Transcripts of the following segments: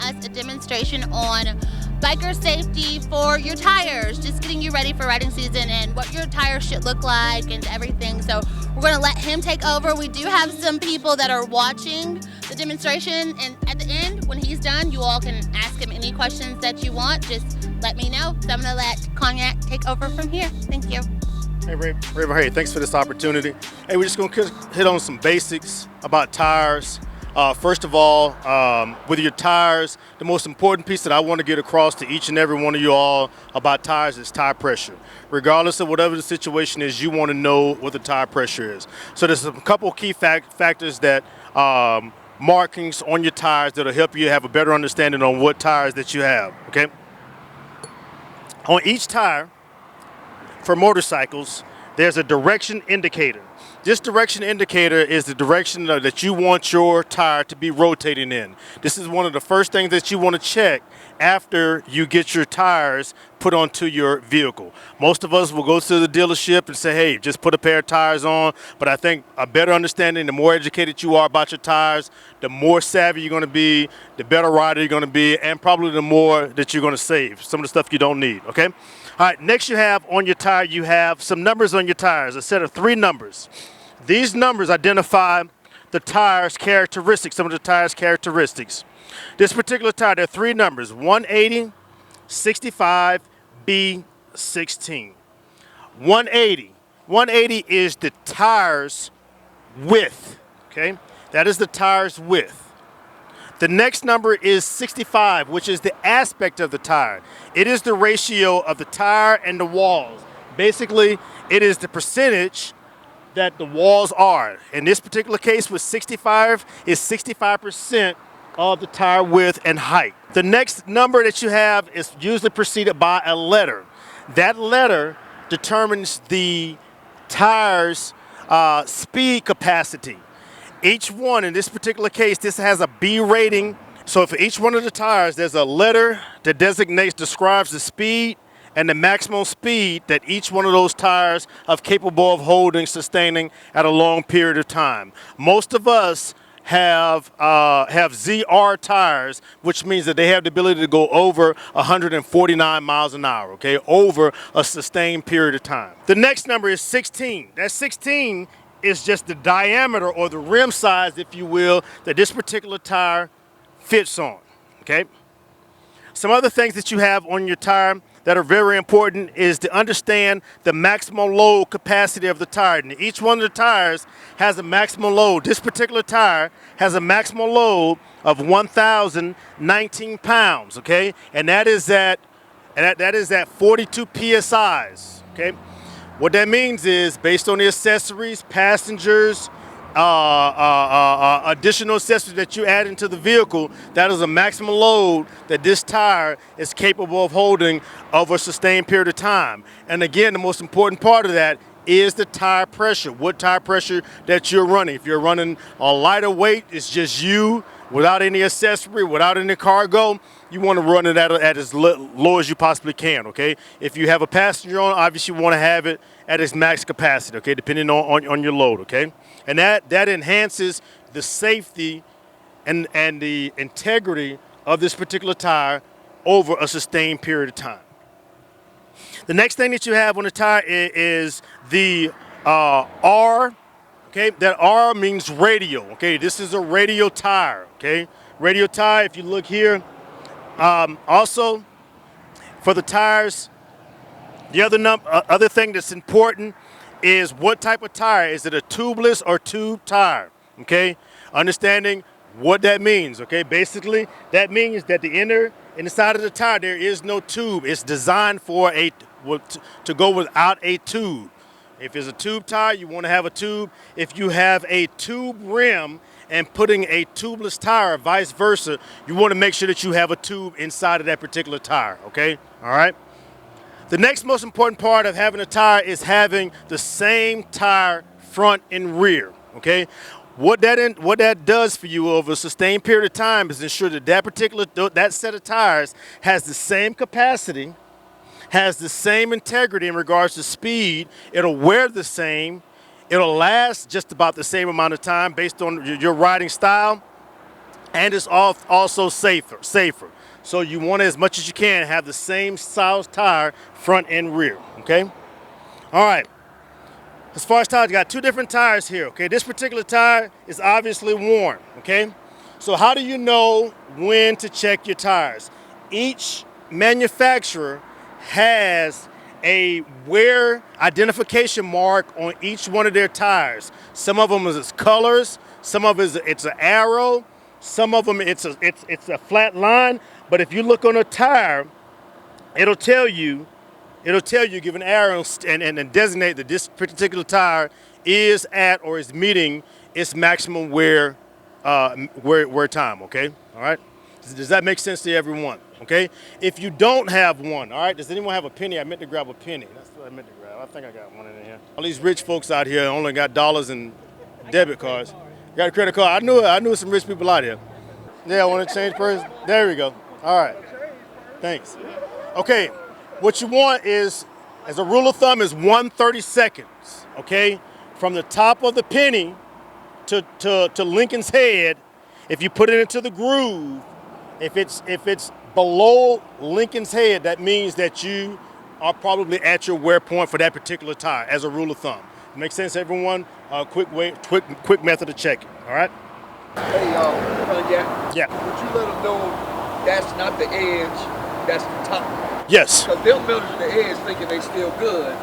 us a demonstration on biker safety for your tires, just getting you ready for riding season and what your tires should look like and everything. So we're going to let him take over. We do have some people that are watching the demonstration, and at the end, when he's done, you all can ask him any questions that you want. Just let me know. So I'm going to let Cognac take over from here. Thank you. Hey, Ray, thanks for this opportunity. Hey, we're just going to hit on some basics about tires. First of all, with your tires, the most important piece that I want to get across to each and every one of you all about tires is tire pressure. Regardless of whatever the situation is, you want to know what the tire pressure is. So there's a couple key factors that markings on your tires that'll help you have a better understanding on what tires that you have, okay? On each tire, for motorcycles, there's a direction indicator. This direction indicator is the direction that you want your tire to be rotating in. This is one of the first things that you want to check after you get your tires put onto your vehicle. Most of us will go to the dealership and say, hey, just put a pair of tires on. But I think a better understanding, the more educated you are about your tires, the more savvy you're going to be, the better rider you're going to be, and probably the more that you're going to save. Some of the stuff you don't need, okay? All right, next you have on your tire, you have some numbers on your tires, a set of 3 numbers. These numbers identify the tire's characteristics, some of the tire's characteristics. This particular tire, there are 3 numbers, 180, 65, B16. 180. 180 is the tire's width, okay? That is the tire's width. The next number is 65, which is the aspect of the tire. It is the ratio of the tire and the walls. Basically, it is the percentage that the walls are. In this particular case with 65, is 65% of the tire width and height. The next number that you have is usually preceded by a letter. That letter determines the tire's speed capacity. Each one, in this particular case, this has a B rating. So for each one of the tires, there's a letter that describes the speed and the maximum speed that each one of those tires are capable of holding, sustaining at a long period of time. Most of us have ZR tires, which means that they have the ability to go over 149 miles an hour, okay, over a sustained period of time. The next number is 16. That 16 is just the diameter or the rim size, if you will, that this particular tire fits on, okay? Some other things that you have on your tire that are very important is to understand the maximum load capacity of the tire. And each one of the tires has a maximum load. This particular tire has a maximum load of 1,019 pounds, okay? And that is at 42 PSIs, okay? What that means is, based on the accessories, passengers, additional accessories that you add into the vehicle, that is a maximum load that this tire is capable of holding over a sustained period of time. And again, the most important part of that is the tire pressure, what tire pressure that you're running. If you're running a lighter weight, it's just you, without any accessory, without any cargo, you want to run it at as low as you possibly can, okay? If you have a passenger on, obviously you want to have it at its max capacity, okay, depending on your load, okay? And that enhances the safety and the integrity of this particular tire over a sustained period of time. The next thing that you have on the tire is the R. Okay, that R means radial. Okay, this is a radial tire. Okay, radial tire. If you look here, also for the tires, the other thing that's important is what type of tire. Is it a tubeless or tube tire? Okay, understanding what that means. Okay, basically that means that inside of the tire there is no tube. It's designed for to go without a tube. If it's a tube tire, you want to have a tube. If you have a tube rim and putting a tubeless tire, vice versa, you want to make sure that you have a tube inside of that particular tire, okay? All right? The next most important part of having a tire is having the same tire front and rear, okay? What that does for you over a sustained period of time is ensure that that set of tires has the same capacity, has the same integrity in regards to speed. It'll wear the same. It'll last just about the same amount of time based on your riding style. and it's also safer. So you want to, as much as you can, have the same size tire front and rear, okay? All right. As far as tires, you got two different tires here, okay? This particular tire is obviously worn, okay? So how do you know when to check your tires? Each manufacturer has a wear identification mark on each one of their tires. Some of them is colors, some of it's an arrow, some of them it's a flat line. But if you look on a tire, it'll tell you, give an arrow and designate that this particular tire is at or is meeting its maximum wear time, okay? All right? Does that make sense to everyone, okay? If you don't have one, all right, does anyone have a penny? I meant to grab a penny. That's what I meant to grab. I think I got one in here. All these rich folks out here only got dollars and debit cards. Got a credit card. I knew some rich people out here. Yeah, I want to change purse. There we go. All right. Thanks. Okay, what you want is, as a rule of thumb, is 1/32 seconds, okay? From the top of the penny to Lincoln's head, if you put it into the groove, if it's below Lincoln's head, that means that you are probably at your wear point for that particular tire, as a rule of thumb. Make sense, everyone? Quick method of checking, all right? Hey, Cognac. Yeah. Would you let them know that's not the edge, that's the top? Yes. Because they'll measure the edge thinking they still good.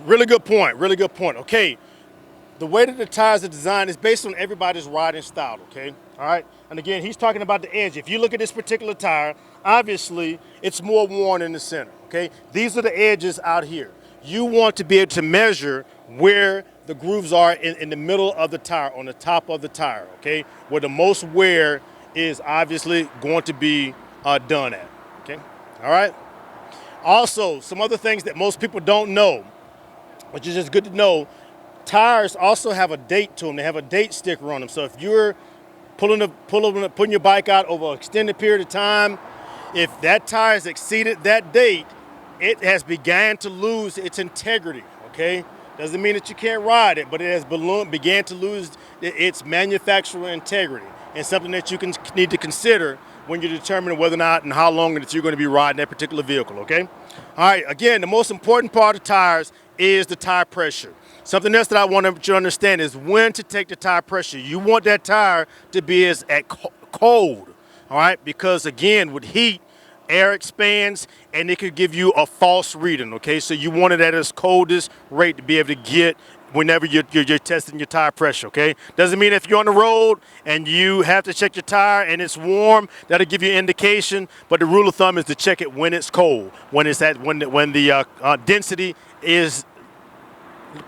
Really good point, okay. The way that the tires are designed is based on everybody's riding style, okay? All right? And again, he's talking about the edge. If you look at this particular tire, obviously it's more worn in the center, okay? These are the edges out here. You want to be able to measure where the grooves are in the middle of the tire, on the top of the tire, okay? Where the most wear is obviously going to be done at, okay? All right? Also, some other things that most people don't know, which is just good to know, tires also have a date to them. They have a date sticker on them. So if you're putting your bike out over an extended period of time, if that tire has exceeded that date, it has began to lose its integrity, okay? Doesn't mean that you can't ride it, but it has began to lose its manufacturer integrity, and something that you need to consider when you're determining whether or not and how long that you're going to be riding that particular vehicle, okay? All right, again, the most important part of tires is the tire pressure. Something else that I want you to understand is when to take the tire pressure. You want that tire to be at cold, all right? Because again, with heat, air expands and it could give you a false reading, okay? So you want it at its coldest rate to be able to get whenever you're testing your tire pressure, okay? Doesn't mean if you're on the road and you have to check your tire and it's warm, that'll give you an indication, but the rule of thumb is to check it when it's cold, when the density is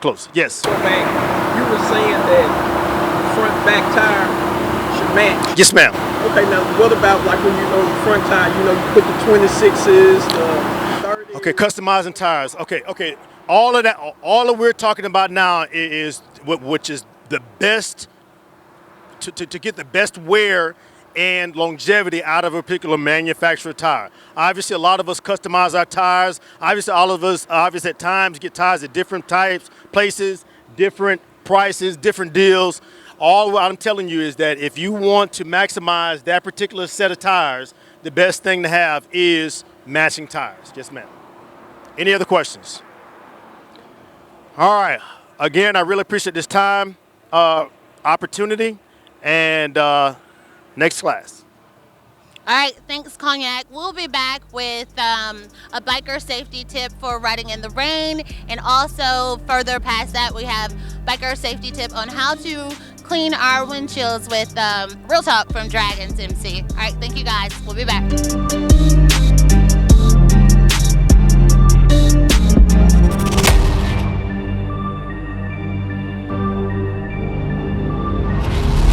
close. Yes. So, man, you were saying that front back tire should match. Yes, ma'am. Okay, now what about like when you know the front tire, you put the 26s, the 30s? Okay, customizing tires. Okay. All that we're talking about now is which is the best to get the best wear and longevity out of a particular manufacturer tire. Obviously, a lot of us customize our tires. Obviously, all of us at times get tires at different types, places, different prices, different deals. All I'm telling you is that if you want to maximize that particular set of tires, the best thing to have is matching tires. Yes, ma'am. Any other questions? All right. Again, I really appreciate this time, opportunity, and next class. All right, thanks, Cognac. We'll be back with a biker safety tip for riding in the rain, and also further past that, we have biker safety tip on how to clean our windshields with Real Talk from Dragons MC. All right, thank you guys. We'll be back.